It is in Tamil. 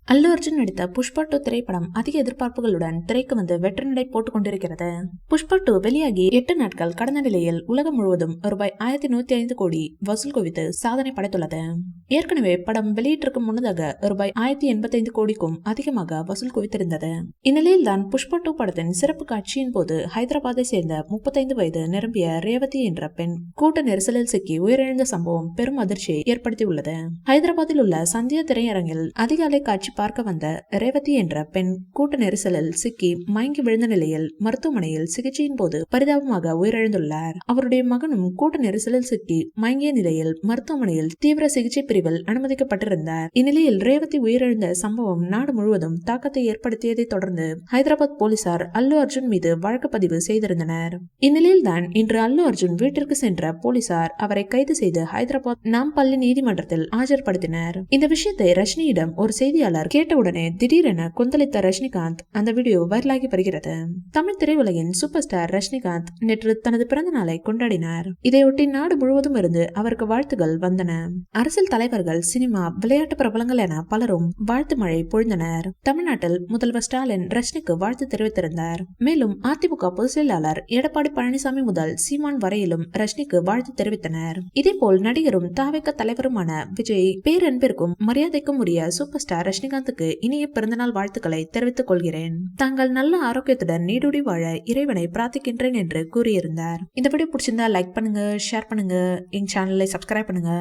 அல்லு அர்ஜுன் நடித்த புஷ்பா 2 திரைப்படம் அதிக எதிர்பார்ப்புகளுடன் திரைக்கு வந்து வெற்றி நடை போட்டுக் கொண்டிருக்கிறது. புஷ்பா 2 வெளியாகி 8 நாட்கள் கடந்த நிலையில் உலகம் முழுவதும் ரூபாய் 1105 கோடி வசூல் குவித்து சாதனை படைத்துள்ளது. ஏற்கனவே படம் வெளியிட்டிருக்கும் முன்னதாக ரூபாய் 1085 கோடிக்கும் அதிகமாக வசூல் குவித்திருந்தது. இந்நிலையில் தான் புஷ்பா 2 படத்தின் சிறப்பு காட்சியின் போது ஹைதராபாத்தை சேர்ந்த 35 வயது நிரம்பிய ரேவதி என்ற பெண் கூட்ட நெரிசலில் சிக்கி உயிரிழந்த சம்பவம் பெரும் அதிர்ச்சியை ஏற்படுத்தியுள்ளது. ஹைதராபாத்தில் உள்ள சந்தியா திரையரங்கில் அதிகாலை காட்சி பார்க்க வந்த ரேவதி என்ற பெண் கூட்ட நெரிசலில் சிக்கி மயங்கி விழுந்த நிலையில் மருத்துவமனையில் சிகிச்சையின் போது பரிதாபமாக உயிரிழந்துள்ளார். அவருடைய மகனும் கூட்ட நெரிசலில் சிக்கி மயங்கிய நிலையில் மருத்துவமனையில் தீவிர சிகிச்சை பிரிவில் அனுமதிக்கப்பட்டிருந்தார். இந்நிலையில் ரேவதி உயிரிழந்த சம்பவம் நாடு முழுவதும் தாக்கத்தை ஏற்படுத்தியதை தொடர்ந்து ஹைதராபாத் போலீசார் அல்லு அர்ஜுன் மீது வழக்கு பதிவு செய்திருந்தனர். இந்நிலையில் தான் இன்று அல்லு அர்ஜுன் வீட்டிற்கு சென்ற போலீசார் அவரை கைது செய்து ஹைதராபாத் நாம்பள்ளி நீதிமன்றத்தில் ஆஜர்படுத்தினர். இந்த விஷயத்தை ரஜினியிடம் ஒரு செய்தியாளர் கேட்டவுடனே திடீரென கொந்தளித்த ரஜினிகாந்த் அந்த வீடியோ வைரலாகி வருகிறது. தமிழ் திரையுலகின் சூப்பர் ஸ்டார் ரஜினிகாந்த் நேற்று தனது பிறந்த நாளை கொண்டாடினார். இதையொட்டி நாடு முழுவதும் இருந்து அவருக்கு வாழ்த்துகள் வந்தன. அரசியல் தலைவர்கள், சினிமா, விளையாட்டு பிரபலங்கள் என பலரும் வாழ்த்து மழை பொழிந்தனர். தமிழ்நாட்டில் முதல்வர் ஸ்டாலின் ரஜினிக்கு வாழ்த்து தெரிவித்திருந்தார். மேலும் அதிமுக பொதுச் செயலாளர் எடப்பாடி பழனிசாமி முதல் சீமான் வரையிலும் ரஜினிக்கு வாழ்த்து தெரிவித்தனர். இதேபோல் நடிகரும் தாவேக தலைவருமான விஜய் பேரன்பிற்கும் மரியாதைக்கும் உரிய சூப்பர் ஸ்டார் ரஜினிகாந்துக்கு இனிய பிறந்தநாள் வாழ்த்துக்களை தெரிவித்துக் கொள்கிறேன். தாங்கள் நல்ல ஆரோக்கியத்துடன் நீடூடி வாழ இறைவனை பிரார்த்திக்கின்றேன் என்று கூறியிருந்தார். இந்த வீடியோ பிடிச்சிருந்தா லைக் பண்ணுங்க, ஷேர் பண்ணுங்க, எங்க சேனலை சப்ஸ்கிரைப் பண்ணுங்க.